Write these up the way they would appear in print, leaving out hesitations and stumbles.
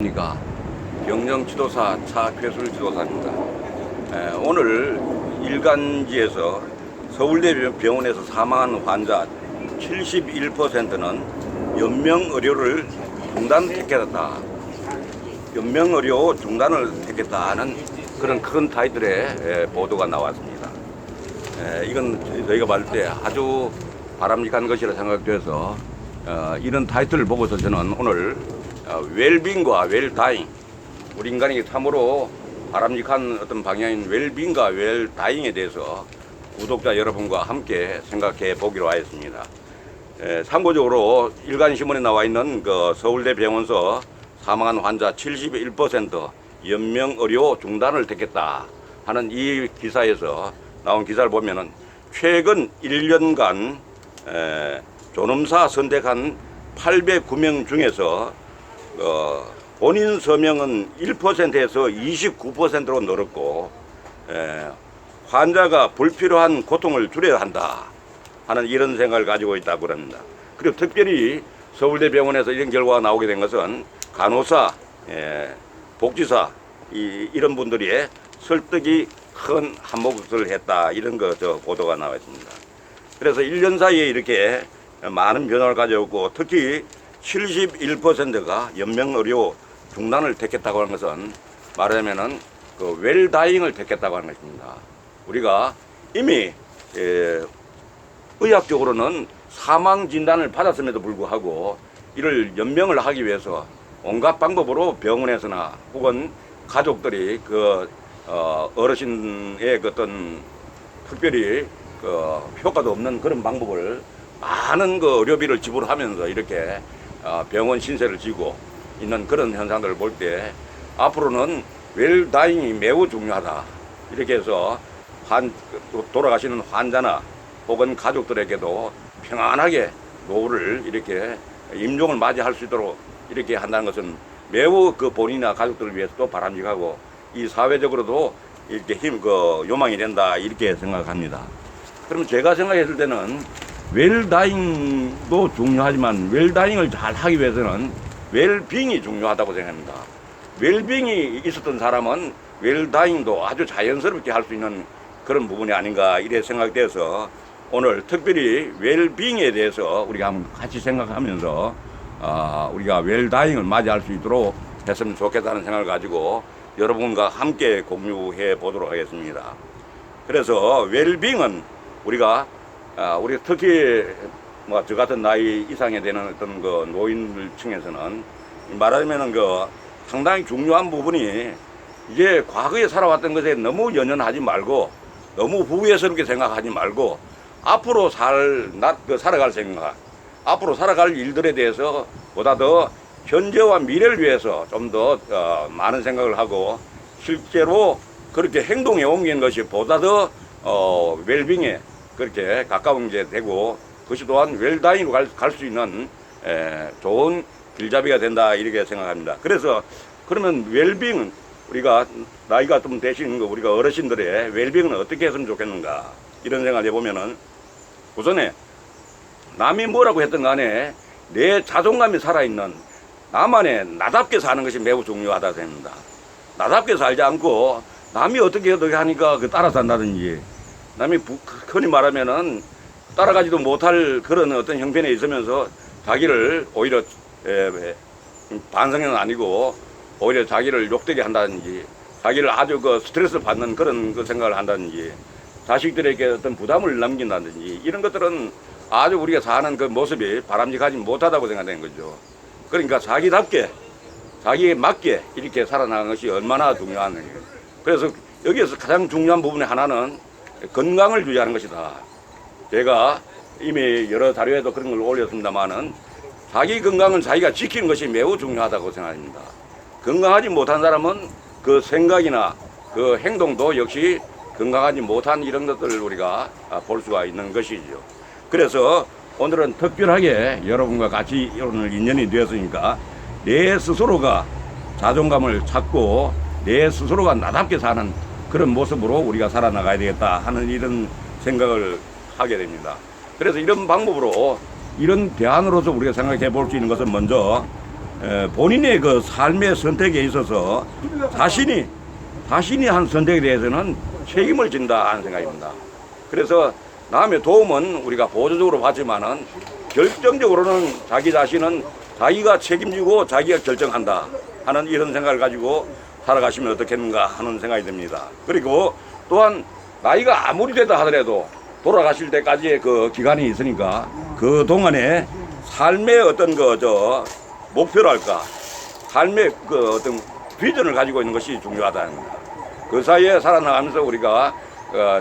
그러니까 경영지도사 차괴술 지도사입니다. 오늘 일간지에서 서울대병원에서 사망한 환자 71%는 연명의료를 택했다. 연명의료 중단을 택했다는 그런 큰 타이틀의 보도가 나왔습니다. 이건 저희가 봤을 때 아주 바람직한 것이라 생각돼서 이런 타이틀을 보고서 저는 오늘 웰빙과 웰다잉, 우리 인간이 참으로 바람직한 어떤 방향인 웰빙과 웰다잉에 대해서 구독자 여러분과 함께 생각해 보기로 하였습니다. 참고적으로 일간신문에 나와 있는 그 서울대병원서 사망한 환자 71% 연명의료 중단을 택했다 하는 이 기사에서 나온 기사를 보면은 최근 1년간 존엄사 선택한 809명 중에서 본인 서명은 1%에서 29%로 늘었고, 환자가 불필요한 고통을 줄여야 한다 하는 이런 생각을 가지고 있다고 합니다. 그리고 특별히 서울대병원에서 이런 결과가 나오게 된 것은 간호사, 복지사 이런 분들이 설득이 큰 한몫을 했다, 이런 보도가 나와 있습니다. 그래서 1년 사이에 이렇게 많은 변화를 가져오고, 특히 71%가 연명의료 중단을 택했다고 하는 것은 말하자면은 그 웰다잉을 택했다고 하는 것입니다. 우리가 이미 의학적으로는 사망 진단을 받았음에도 불구하고 이를 연명을 하기 위해서 온갖 방법으로 병원에서나 혹은 가족들이 그 어르신의 그 어떤 특별히 그 효과도 없는 그런 방법을 많은 그 의료비를 지불하면서 이렇게 병원 신세를 지고 있는 그런 현상들을 볼 때 앞으로는 웰다잉이 매우 중요하다, 이렇게 해서 돌아가시는 환자나 혹은 가족들에게도 평안하게 노후를 이렇게 임종을 맞이할 수 있도록 이렇게 한다는 것은 매우 그 본인이나 가족들을 위해서도 바람직하고 이 사회적으로도 이렇게 요망이 된다, 이렇게 생각합니다. 그럼 제가 생각했을 때는 웰다잉도 중요하지만 웰다잉을 잘 하기 위해서는 웰빙이 중요하다고 생각합니다. 웰빙이 있었던 사람은 웰다잉도 아주 자연스럽게 할 수 있는 그런 부분이 아닌가, 이래 생각돼서 오늘 특별히 웰빙에 대해서 우리가 한번 같이 생각하면서 우리가 웰다잉을 맞이할 수 있도록 했으면 좋겠다는 생각을 가지고 여러분과 함께 공유해 보도록 하겠습니다. 그래서 웰빙은 우리가 특히 저 같은 나이 이상에 되는 어떤 그 노인들 층에서는 말하자면은 상당히 중요한 부분이, 이제 과거에 살아왔던 것에 너무 연연하지 말고 너무 후회스럽게 생각하지 말고 앞으로 살아갈 생각, 앞으로 살아갈 일들에 대해서 보다 더 현재와 미래를 위해서 좀 더 많은 생각을 하고 실제로 그렇게 행동에 옮기는 것이 보다 더 웰빙에 그렇게 가까운 게 되고, 그것이 또한 웰다잉으로 갈 수 있는 좋은 길잡이가 된다, 이렇게 생각합니다. 그래서 그러면 웰빙은 우리가 나이가 좀 되시는 우리가 어르신들의 웰빙은 어떻게 했으면 좋겠는가, 이런 생각을 해보면은 우선에 남이 뭐라고 했든 간에 내 자존감이 살아있는 나만의 나답게 사는 것이 매우 중요하다 생각합니다. 나답게 살지 않고 남이 어떻게 하니까 따라 산다든지, 남이 흔히 말하면은 따라가지도 못할 그런 어떤 형편에 있으면서 자기를 오히려 반성은 아니고 오히려 자기를 욕되게 한다든지, 자기를 아주 스트레스 받는 그런 생각을 한다든지, 자식들에게 어떤 부담을 남긴다든지, 이런 것들은 아주 우리가 사는 그 모습이 바람직하지 못하다고 생각되는 거죠. 그러니까 자기답게 자기에 맞게 이렇게 살아나가는 것이 얼마나 중요한 거예요. 그래서 여기에서 가장 중요한 부분의 하나는 건강을 유지하는 것이다. 제가 이미 여러 자료에도 그런 걸 올렸습니다만은 자기 건강은 자기가 지키는 것이 매우 중요하다고 생각합니다. 건강하지 못한 사람은 그 생각이나 그 행동도 역시 건강하지 못한 이런 것들을 우리가 볼 수가 있는 것이죠. 그래서 오늘은 특별하게 여러분과 같이 오늘 인연이 되었으니까 내 스스로가 자존감을 찾고 내 스스로가 나답게 사는 그런 모습으로 우리가 살아나가야 되겠다 하는 이런 생각을 하게 됩니다. 그래서 이런 방법으로 이런 대안으로서 우리가 생각해 볼 수 있는 것은 먼저 본인의 그 삶의 선택에 있어서 자신이 한 선택에 대해서는 책임을 진다 하는 생각입니다. 그래서 남의 도움은 우리가 보조적으로 받지만은 결정적으로는 자기 자신은 자기가 책임지고 자기가 결정한다 하는 이런 생각을 가지고 살아가시면 어떻겠는가 하는 생각이 듭니다. 그리고 또한 나이가 아무리 되다 하더라도 돌아가실 때까지의 그 기간이 있으니까 그 동안에 삶의 어떤 목표랄까, 삶의 그 어떤 비전을 가지고 있는 것이 중요하다는 겁니다. 그 사이에 살아나가면서 우리가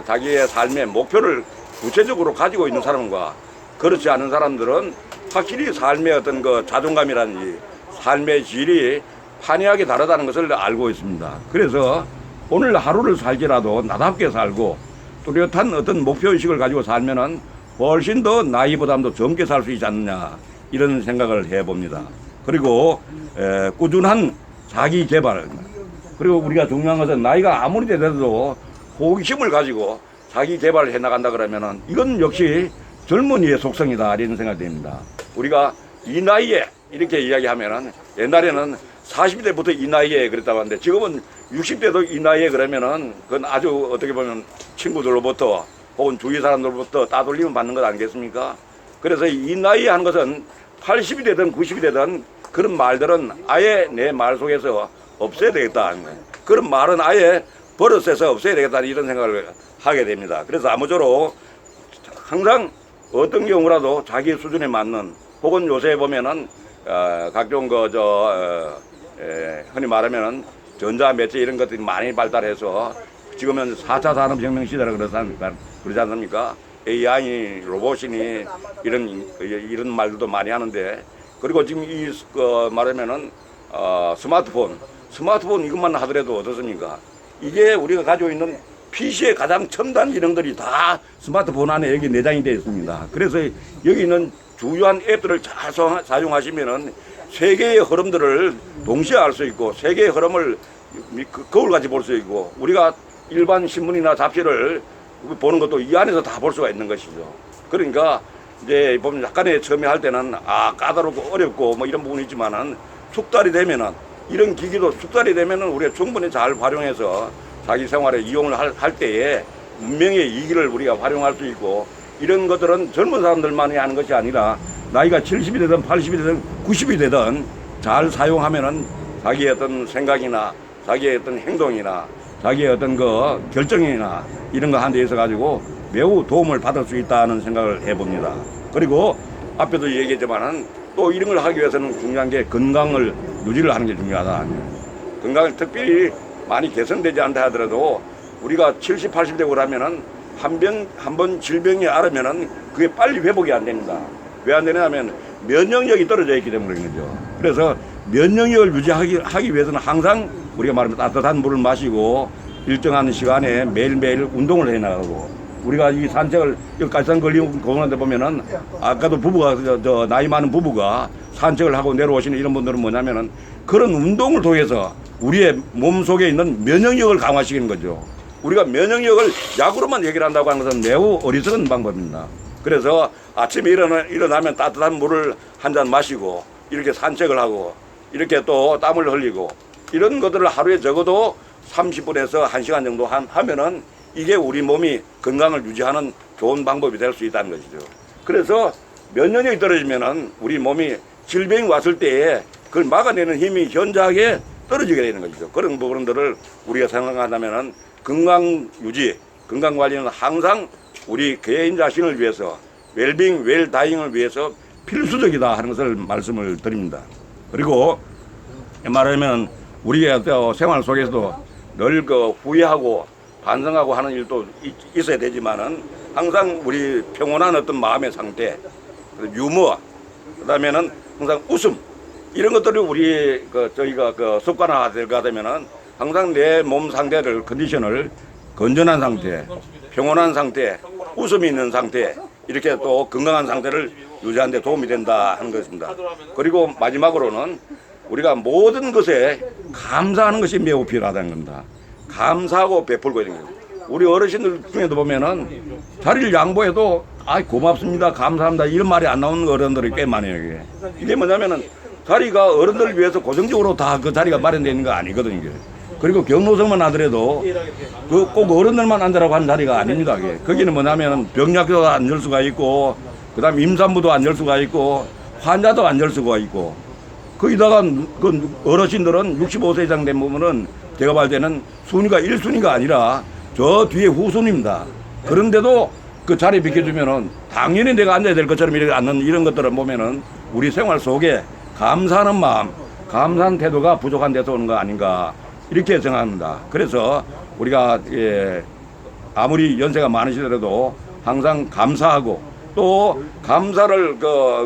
자기의 삶의 목표를 구체적으로 가지고 있는 사람과 그렇지 않은 사람들은 확실히 삶의 어떤 그 자존감이라든지 삶의 질이 판이하게 다르다는 것을 알고 있습니다. 그래서 오늘 하루를 살지라도 나답게 살고 뚜렷한 어떤 목표의식을 가지고 살면은 훨씬 더 나이보다도 젊게 살 수 있지 않느냐 이런 생각을 해봅니다. 그리고 꾸준한 자기 개발, 그리고 우리가 중요한 것은 나이가 아무리 되더라도 호기심을 가지고 자기 개발을 해 나간다 그러면은 이건 역시 젊은이의 속성이다 이런 생각이 듭니다. 우리가 이 나이에 이렇게 이야기하면은 옛날에는 40대부터 이 나이에 그랬다고 하는데 지금은 60대도 이 나이에 그러면은 그건 아주 어떻게 보면 친구들로부터 혹은 주위 사람들로부터 따돌림을 받는 것 아니겠습니까? 그래서 이 나이에 하는 것은 80이 되든 90이 되든 그런 말들은 아예 내 말 속에서 없애야 되겠다 하는 거예요. 그런 말은 아예 버릇에서 없애야 되겠다 이런 생각을 하게 됩니다. 그래서 아무쪼록 항상 어떤 경우라도 자기 수준에 맞는 혹은 요새 보면은 각종 흔히 말하면은 전자 매체 이런 것들이 많이 발달해서 지금은 4차 산업혁명 시대라 그러지 않습니까? AI, 로봇이니 이런 말들도 많이 하는데, 그리고 지금 말하면은 스마트폰 이것만 하더라도 어떻습니까? 이게 우리가 가지고 있는 PC의 가장 첨단 기능들이 다 스마트폰 안에 여기 내장이 되어 있습니다. 그래서 여기 있는 주요한 앱들을 잘 사용하시면은 세계의 흐름들을 동시에 알 수 있고 세계의 흐름을 거울같이 볼 수 있고 우리가 일반 신문이나 잡지를 보는 것도 이 안에서 다 볼 수가 있는 것이죠. 그러니까 이제 보면 약간의 처음에 할 때는 까다롭고 어렵고 뭐 이런 부분이 있지만은 숙달이 되면은 이런 기기도 숙달이 되면은 우리가 충분히 잘 활용해서 자기 생활에 이용을 할 때에 문명의 이기를 우리가 활용할 수 있고, 이런 것들은 젊은 사람들만이 하는 것이 아니라 나이가 70이 되든 80이 되든 90이 되든 잘 사용하면은 자기의 어떤 생각이나 자기의 어떤 행동이나 자기의 어떤 그 결정이나 이런 거 한 데 있어 가지고 매우 도움을 받을 수 있다는 생각을 해봅니다. 그리고 앞에도 얘기했지만은 또 이런 걸 하기 위해서는 중요한 게 건강을 유지를 하는 게 중요하다. 건강을 특별히 많이 개선되지 않다 하더라도 우리가 70, 80 되고 그러면은 한 번 질병이 앓으면은 그게 빨리 회복이 안 됩니다. 왜 안 되냐면 면역력이 떨어져 있기 때문에 그런 거죠. 그래서 면역력을 유지하기 위해서는 항상 우리가 말하면 따뜻한 물을 마시고 일정한 시간에 매일매일 운동을 해 나가고, 우리가 이 산책을 여기까지 걸리고 공원에 보면은 아까도 나이 많은 부부가 산책을 하고 내려오시는 이런 분들은 뭐냐면은 그런 운동을 통해서 우리의 몸 속에 있는 면역력을 강화시키는 거죠. 우리가 면역력을 약으로만 해결한다고 하는 것은 매우 어리석은 방법입니다. 그래서 아침에 일어나면 따뜻한 물을 한 잔 마시고 이렇게 산책을 하고 이렇게 또 땀을 흘리고 이런 것들을 하루에 적어도 30분에서 1시간 정도 하면은 이게 우리 몸이 건강을 유지하는 좋은 방법이 될 수 있다는 것이죠. 그래서 면역력이 떨어지면은 우리 몸이 질병이 왔을 때에 그걸 막아내는 힘이 현저하게 떨어지게 되는 것이죠. 그런 부분들을 우리가 생각한다면은 건강 유지, 건강 관리는 항상 우리 개인 자신을 위해서 웰빙, 웰다잉을 위해서 필수적이다 하는 것을 말씀을 드립니다. 그리고 말하면 우리가 생활 속에서도 늘 후회하고 반성하고 하는 일도 있어야 되지만은 항상 우리 평온한 어떤 마음의 상태, 유머, 그다음에는 항상 웃음, 이런 것들이 우리 저희가 습관화가 되면은 항상 내 몸 상태를 컨디션을 건전한 상태, 평온한 상태, 웃음이 있는 상태, 이렇게 또 건강한 상태를 유지하는 데 도움이 된다 하는 것입니다. 그리고 마지막으로는 우리가 모든 것에 감사하는 것이 매우 필요하다는 겁니다. 감사하고 베풀고 있는 거예요. 우리 어르신들 중에도 보면은 자리를 양보해도 고맙습니다, 감사합니다 이런 말이 안 나오는 어른들이 꽤 많아요. 이게 뭐냐면은 자리가 어른들을 위해서 고정적으로 다 그 자리가 마련되어 있는 거 아니거든요. 이게. 그리고 경로석만 하더라도 그 꼭 어른들만 앉으라고 하는 자리가 아닙니다. 그게. 거기는 뭐냐면 병약도 앉을 수가 있고, 그 다음 임산부도 앉을 수가 있고, 환자도 앉을 수가 있고, 거기다가 그 어르신들은 65세 이상 된 부분은 제가 볼 때는 순위가 1순위가 아니라 저 뒤에 후순위입니다. 그런데도 그 자리 비켜주면은 당연히 내가 앉아야 될 것처럼 이렇게 앉는 이런 것들을 보면은 우리 생활 속에 감사하는 마음, 감사한 태도가 부족한 데서 오는 거 아닌가 이렇게 생각합니다. 그래서 우리가 아무리 연세가 많으시더라도 항상 감사하고 또 감사를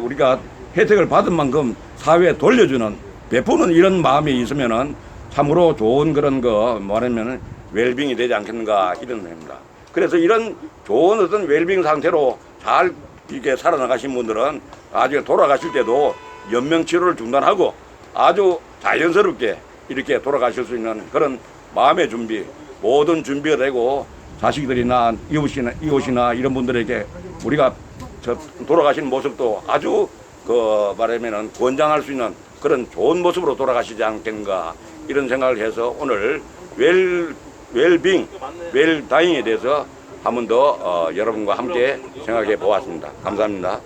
우리가 혜택을 받은 만큼 사회에 돌려주는 베푸는 이런 마음이 있으면은 참으로 좋은 그런 말하면 웰빙이 되지 않겠는가 이런 생각입니다. 그래서 이런 좋은 어떤 웰빙 상태로 잘 이렇게 살아나가신 분들은 나중에 돌아가실 때도 연명치료를 중단하고 아주 자연스럽게 이렇게 돌아가실 수 있는 그런 마음의 준비, 모든 준비가 되고 자식들이나 이웃이나 이런 분들에게 우리가 돌아가시는 모습도 아주 말하면은 권장할 수 있는 그런 좋은 모습으로 돌아가시지 않겠는가 이런 생각을 해서 오늘 웰빙, 웰다잉에 대해서 한 번 더 여러분과 함께 생각해 보았습니다. 감사합니다.